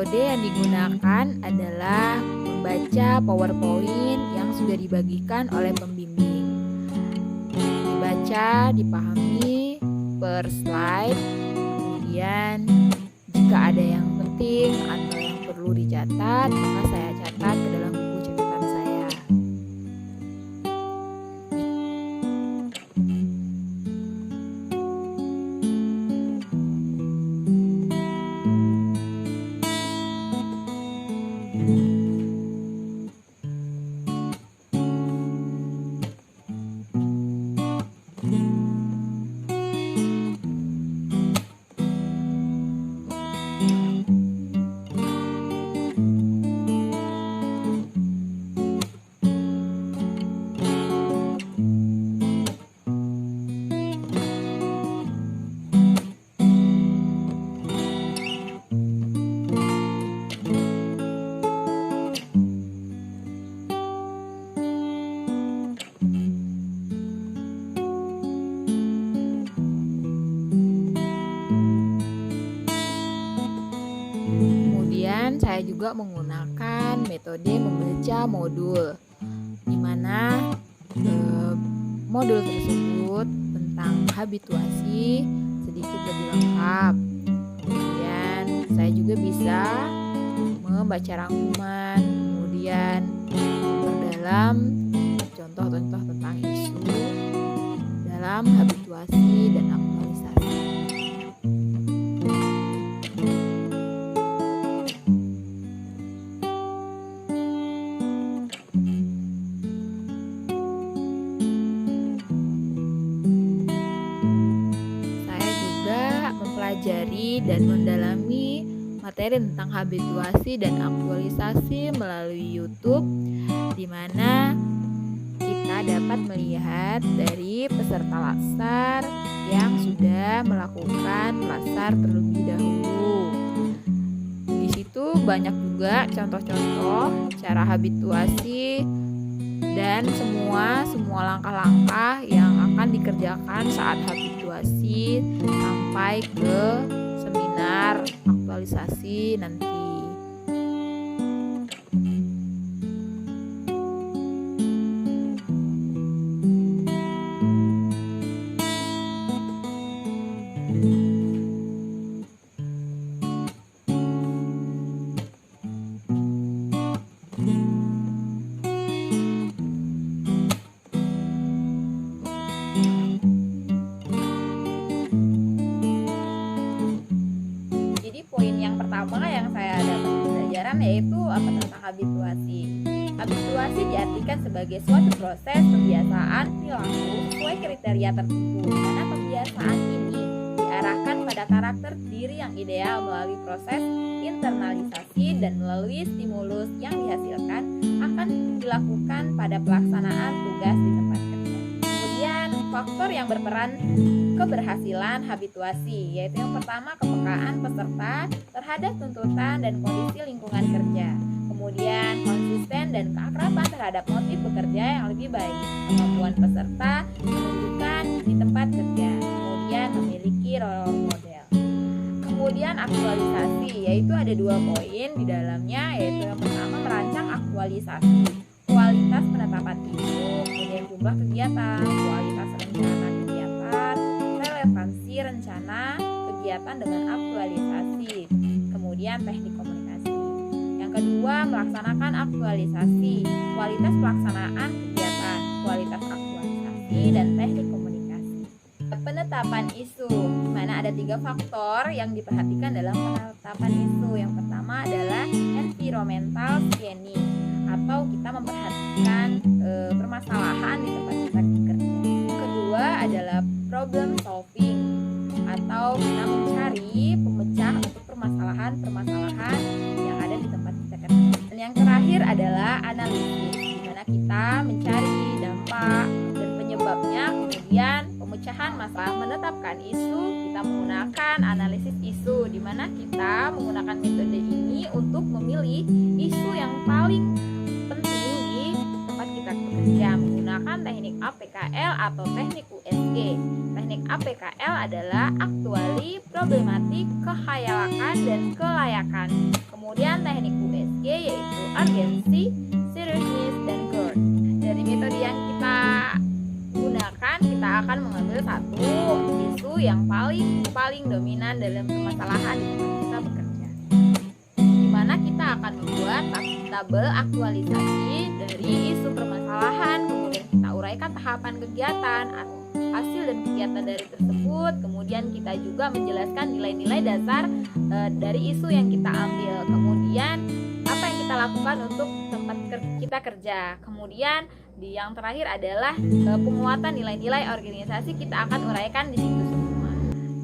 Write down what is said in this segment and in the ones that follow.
Metode yang digunakan adalah membaca PowerPoint yang sudah dibagikan oleh pembimbing. Dibaca, dipahami per slide, kemudian jika ada yang penting atau yang perlu dicatat, maka saya catat ke dalam buku catatan saya. Kemudian saya juga menggunakan metode membaca modul, di mana modul tersebut tentang habituasi sedikit lebih lengkap. Kemudian saya juga bisa membaca rangkuman, kemudian memperdalam contoh-contoh tentang isu dalam habituasi dan aktualisasi. Mempelajari dan mendalami materi tentang habituasi dan aktualisasi melalui YouTube, di mana kita dapat melihat dari peserta latsar yang sudah melakukan latsar terlebih dahulu. Di situ banyak juga contoh-contoh cara habituasi dan semua langkah-langkah yang akan dikerjakan saat habituasi sampai ke seminar aktualisasi nanti. Pertama yang saya dapat pelajaran yaitu tentang habituasi. Habituasi diartikan sebagai suatu proses pembiasaan perilaku sesuai kriteria tertentu, di mana pembiasaan ini diarahkan pada karakter diri yang ideal melalui proses internalisasi dan melalui stimulus yang dihasilkan akan dilakukan pada pelaksanaan tugas di tempat kerja. Kemudian faktor yang berperan keberhasilan habituasi, yaitu yang pertama kepekaan peserta terhadap tuntutan dan kondisi lingkungan kerja, kemudian konsisten dan keakraban terhadap motif bekerja yang lebih baik, kemampuan peserta menunjukkan di tempat kerja, kemudian memiliki role model. Kemudian aktualisasi, yaitu ada 2 poin di dalamnya, yaitu yang pertama merancang aktualisasi, kualitas penetapan isu, kemudian jumlah kegiatan, kualitas rencana kegiatan, relevansi rencana kegiatan dengan aktualisasi, kemudian teknik komunikasi. Yang kedua, melaksanakan aktualisasi, kualitas pelaksanaan kegiatan, kualitas aktualisasi, dan teknik komunikasi. Penetapan isu, di mana ada 3 faktor yang diperhatikan dalam penetapan isu. Yang pertama adalah environmental scanning, atau kita memperhatikan permasalahan di tempat kita bekerja. Yang kedua adalah problem solving, atau kita mencari pemecah untuk permasalahan yang ada di tempat kita kerja. Dan yang terakhir adalah analisis, di mana kita mencari dampak dan penyebabnya, kemudian pemecahan masalah. Menetapkan isu, kita menggunakan analisis isu, di mana kita menggunakan metode ini untuk memilih isu yang paling penting di tempat kita bekerja menggunakan menggunakan teknik APKL atau teknik USG. Teknik APKL adalah aktuali, problematik, kehayalakan, dan kelayakan. Kemudian teknik USG yaitu urgency, seriousness, dan GERD. Dari metode yang kita gunakan, kita akan mengambil satu isu yang paling dominan dalam permasalahan di tempat kita bekerja, di mana kita akan membuat tabel aktualisasi dari isu permasalahan, kemudian kita uraikan tahapan kegiatan atau hasil dan kegiatan dari tersebut, kemudian kita juga menjelaskan nilai-nilai dasar dari isu yang kita ambil, kemudian apa yang kita lakukan untuk tempat kita kerja, kemudian yang terakhir adalah penguatan nilai-nilai organisasi. Kita akan uraikan di situ semua.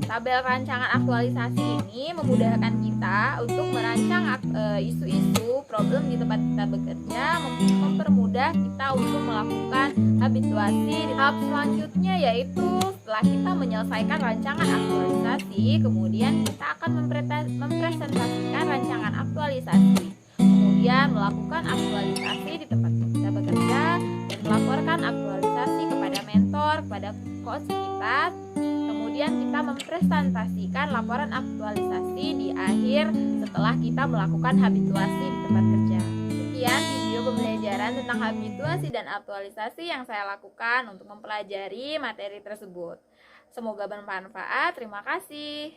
Tabel rancangan aktualisasi ini memudahkan kita untuk merancang isu-isu problem di tempat kita bekerja, mempermudah kita untuk melakukan habituasi. Tahap selanjutnya yaitu setelah kita menyelesaikan rancangan aktualisasi, kemudian kita akan mempresentasikan rancangan aktualisasi, kemudian melakukan aktualisasi di tempat kita bekerja, dan melaporkan aktualisasi kepada mentor, kepada coach kita. Kemudian kita mempresentasikan laporan aktualisasi di akhir setelah kita melakukan habituasi di tempat kerja. Sekian video pembelajaran tentang habituasi dan aktualisasi yang saya lakukan untuk mempelajari materi tersebut. Semoga bermanfaat. Terima kasih.